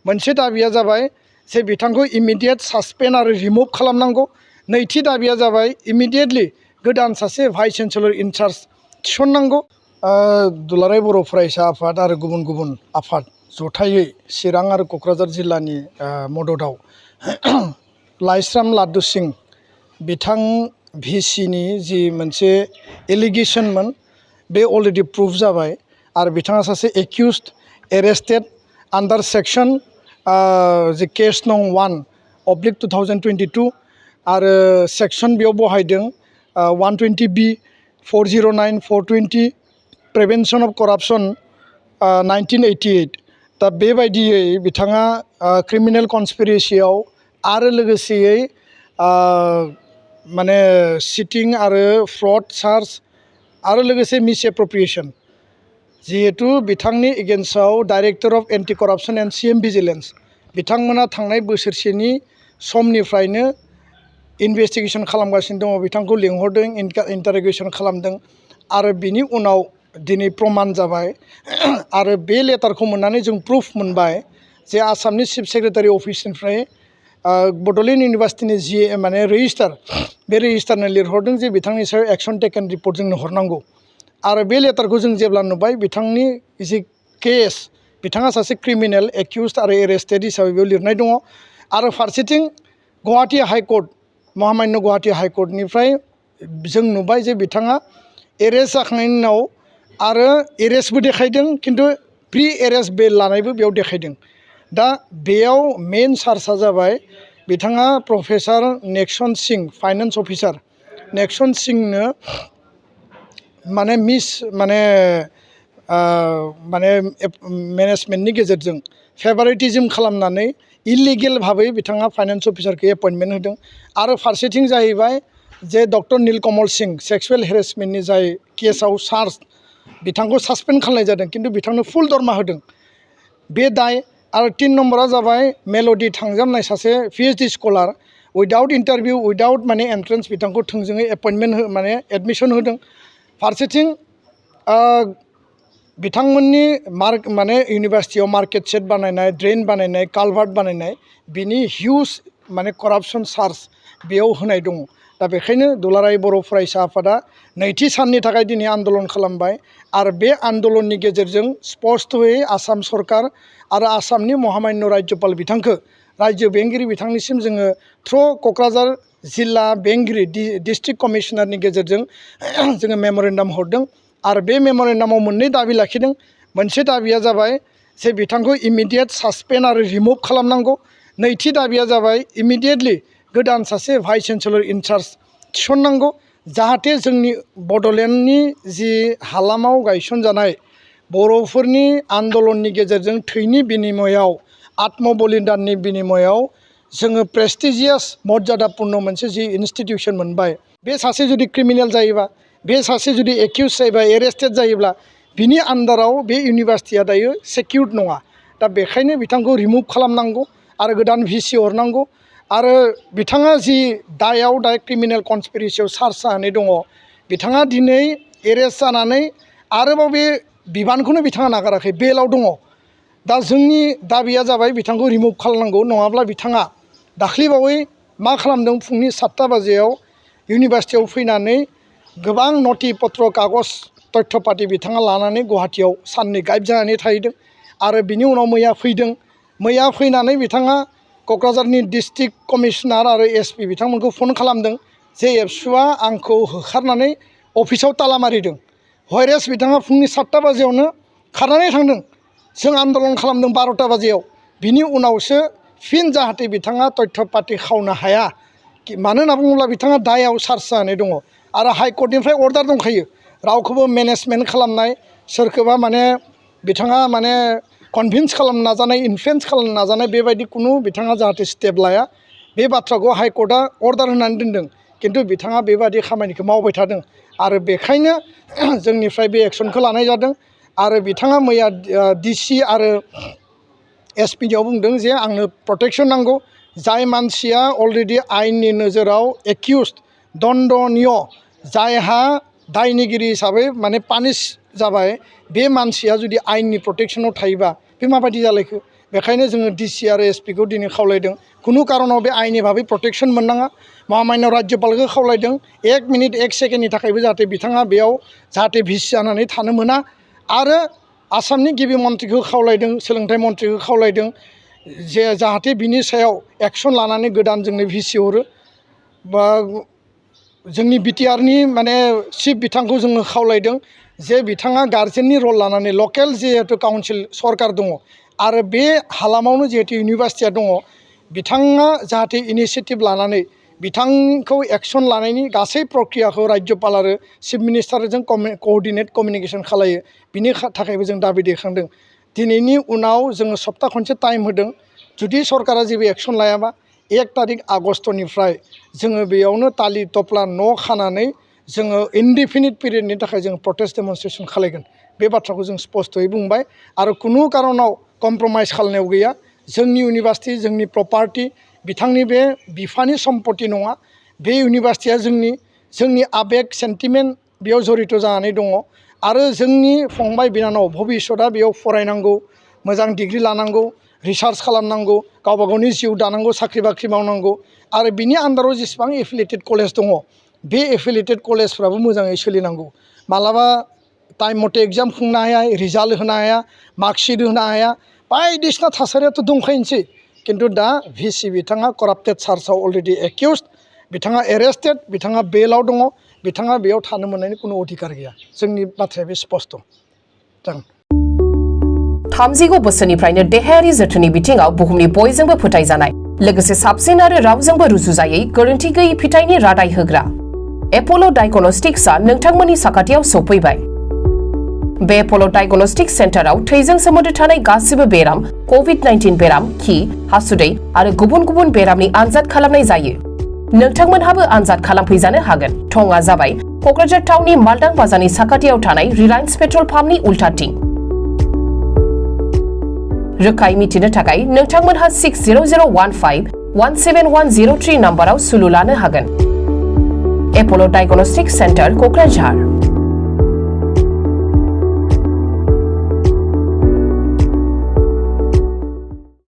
मोनसे दाबिया जाबाय जे बिथांखौ इमिडियेट सासपेन्ड आरो रिमुभ खालामनांगौ। नैथि दाबिया जाबाय इमिडियेटलि गोदान सासे भाइस चेन्सेलर इनचार्ज थिसननांगौ। दुलाराय बर' फरायसा आफाद आरो गुबुन गुबुन आफाद जथायै चिरां आरो क'क्राझार जिल्लानि मददाव लाइस्राम लादु सिं बिथां भिसिनि जि मोनसे एलिगेसनमोन बे अलरेडि प्रुफ जाबाय आरो बिथाङा सासे एक्यूज्ड एरेस्टेड आन्डार सेक्सन जि केस नं 1/2022 आरो सेक्सन बेयाव बहायदों 120B 409 420 प्रिभेन्सन अफ करापसन 1988। दा बेबायदियै बिथाङा क्रिमिनेल कनस्पिरेसियाव आरो लोगोसेयै माने सिटिं आरो फ्रड चार्ज आरो लोगोसे मिसएप्रोप्रिएशन जिहेतु बिथांनि एगेन्स्टआव director of anti corruption and CM vigilance बिथांमोना थांनाय बोसोरसेनि समनिफ्रायनो इनभेस्टिगेशन खालामगासिनो दङ। बिथांखौ लिंहरदों, इन्टारोगेशन खालामदों आरो बिनि उनाव दिनै प्रमाण जाबाय आरो बे लेटारखौ मोननानै जों प्रुफ मोनबाय जे आसामनि चिफ सेक्रेटारि अफिसनिफ्राय बड'लेण्ड इउनिभार्सिटिनि माने रेजिस्टार बे रेजिस्टारनो लिरहरदों जे बिथांनि सायाव एक्सन टेकेन रिपर्ट जोंनो हरनांगौ। आरो बे लेटारखौ जों जेब्ला नुबाय बिथांनि जि केस बिथाङा सासे क्रिमिनेल एक्यूज्ड आरो एरेस्टेड हिसाबै बेयाव लिरनाय दङ। आरो फारसेथिं गुवाहाटि हाइकर्ट महामान्य गुवाहाटि हाइकर्टनिफ्राय जों नुबाय जे बिथाङा एरेस्ट जाखांनायनि उनाव आरो एरेस्टबो देखायदों खिन्थु प्रि एरेस्ट बेल लानायबो बेयाव देखायदों। दा बेयाव मेन चार्जआ जाबाय बिथाङा प्रफेसार नेक्सन सिं फाइनेन्स अफिसार नेक्सन सिंनो माने मेनेजमेन्टनि गेजेरजों फेभारिटिजम खालामनानै इलिगेल भाबै बिथाङा फाइनेन्स अफिसारखौ एपइन्टमेन्ट होदों। आरो फारसेथिं जाहैबाय जे डक्टर नीलकमल सिं सेक्सुवेल हेरेसमेन्टनि जाय केसाव चार्ज बिथांखौ सासपेन्ड खालामनाय जादों खिन्थु बिथांनो फुल दरमा होदों बे दाय। आरो 3 नम्बरा जाबाय मेल'डि थांजामनाय सासे PhD scholar without interview without माने एन्ट्रेन्स बिथांखौ थोंजोङै एपइन्टमेन्ट माने एडमिसन होदों। फारसेथिं बिथांमोननि माने इउनिभार्सिटियाव मार्केट सेट बानायनाय ड्रेन बानायनाय कालभार्ट बानायनाय बिनि हिउज माने करापसन चार्ज बेयाव होनाय दङ। दा बेखायनो दुलाराय बर' फरायसा आफादा नैथि साननि थाखाय दिनै आन्दलन खालामबाय आरो बे आन्दलननि गेजेरजों स्पष्टयै आसाम सरकार आरो आसामनि महामान्य राज्यपाल बिथांखौ राज्यो बेंगिरि बिथांनिसिम जोङो थ्र' क'क्राझार जिल्ला बेंगिरि डिस्ट्रिक्ट कमिशनारनि गेजेरजों जोङो मेम'रेन्डाम हरदों। आरो बे मेम'रेन्डामाव मोननै दाबि लाखिदों। मोनसे दाबिया जाबाय जे बिथांखौ इमिडियेट सासपेन्ड आरो रिमुभ खालामनांगौ। नैथि दाबिया जाबाय इमिडियेटलि गोदान सासे भाइस चेन्सेलर इनचार्ज थिसननांगौ जाहाथे जोंनि बड'लेण्डनि जि हालामाव गायसनजानाय बर'फोरनि आन्दलननि गेजेरजों थैनि बिनिमयाव आत्म बलिदाननि बिनिमयाव जोङो प्रेस्टिजियास मर्यादापुर्न मोनसे जि इनस्टिटिउसन मोनबाय बे सासे जुदि क्रिमिनेल जायोबा बे सासे जुदि एक्यूज जायोबा एरेस्टेड जायोब्ला बिनि आन्डाराव बे इउनिभार्सिटिया दायो सेकिउर्ड नङा। दा बेखायनो बिथांखौ रिमुभ खालामनांगौ आरो गोदान VC हरनांगौ। आरो बिथाङा जि दायाव दा क्रिमिनेल कनस्पिरेसियाव चार्ज जानानै दङ बिथाङा दिनै एरेस्ट जानानै आरोबाव बे बिबानखौनो बिथाङा नागाराखै बेलाव दङ। दा जोंनि दाबिया जाबाय बिथांखौ रिमुभ खालामनांगौ नङाब्ला बिथाङा दाख्लैबावै मा खालामदों फुंनि 7टा बाजियाव इउनिभार्सिटियाव फैनानै गोबां नथि पत्र कागज तथ्य पाति बिथाङा लानानै गुवाहाटियाव साननै गायब जानानै थाहैदों। आरो बिनि उनाव मैया फैदों। मैया फैनानै बिथाङा क'क्राझारनि डिस्ट्रिक्ट कमिशनार आरो SP बिथांमोनखौ फन खालामदों जे एबसुआ आंखौ होखारनानै अफिसाव ताला मारिदों। हयरेस बिथाङा फुंनि 7टा बाजियावनो खारनानै थांदों। जों आन्दलन खालामदों 12टा बाजियाव। बिनि उनावसो फिन जाहाथे बिथाङा तथ्य पाति खावनो हाया मानो होनना बुङोब्ला बिथाङा दायाव चार्ज जानानै दङ। आरो हाइकर्टनिफ्राय अर्डार दंखायो रावखौबो मेनेजमेन्ट खालामनाय सोरखौबा माने बिथाङा माने कनभिन्स खालामनो नाजानाय इनफ्लुयेन्स खालामनो नाजानाय बेबायदि कुनु बिथाङा जाहाथे स्टेप लाया बे बाथ्राखौ हाइकर्टआ अर्डार होनानै दोनदों। खिन्थु बिथाङा बेबायदि खामानिखौ मावबाय थादों आरो बेखायनो जोंनिफ्राय बे एक्सनखौ लानाय जादों। आरो बिथाङा मैया DC आरो SPनियाव बुंदों जे आंनो प्रटेक्शन नांगौ। जाय मानसिया अलरेडि आयेननि नोजोराव एक्यूज्ड दण्डनीय जायहा दायनिगिरि हिसाबै माने पानिश जाबाय बे मानसिया जुदि आयेननि प्रटेक्शनाव थायोबा बे माबायदि जालायखो बेखायनो जोङो डिसि आरो एसपि खौ दिनै खावलायदों खुनु कारनाव बे आइननि भाबै प्रटेक्सन मोननाङा महामान्य राज्यपालखौ खावलायदों 1 मिनिट 1 सेकेन्डनि थाखायबो जाहाथे बिथाङा बेयाव जाहाथे भिसि जानानै थानो मोना आरो आसामनि गिबि मन्थ्रिखौ खावलायदों सोलोंथाइ मन्थ्रिखौ खावलायदों जे जाहाथे बिनि सायाव एक्सन लानानै गोदान जोंनो भिसि हरो बा जोंनि बिटिआरनि माने चिफ बिथांखौ जोङो खावलायदों जे बिथाङा गार्जेननि रल लानानै लकेल जिहेतु काउन्सिल सरकार दङ आरो बे हालामावनो जिहेतु इउनिभारसिटिया दङ बिथाङा जाहाथे इनिसियेटिभ लानानै बिथांखौ एक्सन लानायनि गासै प्रक्रियाखौ राज्यपाल आरो चिफ मिनिस्टारजों कअर्डिनेट कमिउनिकेसन खालायो बिनि थाखायबो जों दाबि दैखांदों दिनैनि उनाव जोङो सप्ता खनसे टाइम होदों जुदि सरकारा जेबो एक्सन लायाबा 1 तारिख आगस्टनिफ्राय जोङो बेयावनो तालि टपला न' खानानै जोङो इनडिफिनिट पिरियडनि थाखाय जों प्रटेस्ट डेमनस्ट्रेसन खालायगोन बे बाथ्राखौ जों स्पष्टयै बुंबाय आरो खुनु कारनाव कमप्रमाइज खालामनायाव गैया जोंनि इउनिभारसिटि जोंनि प्रपार्टि बिथांनि बे बिफानि सम्पति नङा बे इउनिभारसिटिया जोंनि आबेग सेन्टिमेन्ट बेयाव जड़ित जानानै दङ आरो जोंनि फंबाय बिनानाव भबिष्यतआ बेयाव फरायनांगौ मोजां डिग्री लानांगौ रिसार्च खालामनांगौ गावबा गावनि जिउ दानांगौ साख्रि बाख्रि मावनांगौ आरो बिनि आन्दाराव जेसेबां एफिलिएटेड कलेज दङ बे एफिलिएटेड कलेजफ्राबो मोजाङै सोलिनांगौ मालाबा टाइम मथे एग्जाम खुंनो हाया रिजाल्ट होनो हाया मार्कशीट होनो हाया बायदिसिना थासारियाथ' दंखायोनोसै किन्तु दा भिसि बिथाङा कराप्टेड चार्जआव अलरेडि एक्यूज्ड बिथाङा एरेस्टेड बिथाङा बेलआव दङ बिथाङा बेयाव थानो मोननायनि कुनु अधिकार गैया जोंनि बाथ्राया बे स्पष्ट जागोन 30 बोसोरनिफ्रायनो देहायारि जोथोननि बिथिङाव बुहुमनि बयजोंबो फोथायजानाय लोगोसे साबसिन आरो रावजोंबो रुजुजायै गोरोन्थि गैयै फिथाइनि रादाय होग्रा एप'ल' डायग्नोस्टिक्सआ नोंथांमोननि साखाथियाव सौफैबाय बे एप'ल' डायग्नोस्टिक्स सेन्टाराव थैजों सोमोन्दो थानाय गासिबो बेराम कोविड-19 बेराम खि हासुदै आरो गुबुन गुबुन बेरामनि आनजाद खालामनाय जायो नोंथांमोनहाबो आनजाद खालामफैजानो हागोन थंआ जाबाय क'क्राझार टाउननि मालदां बाजारनि साखाथियाव थानाय रिलायन्स पेट्रल पाम्पनि उल्टाथिं रोखायै मिथिनो थाखाय नोंथांमोनहा 6001517103 नाम्बाराव सुलु लानो हागोन एप'ल' डायग्नोस्टिक्स सेन्टार क'क्राझार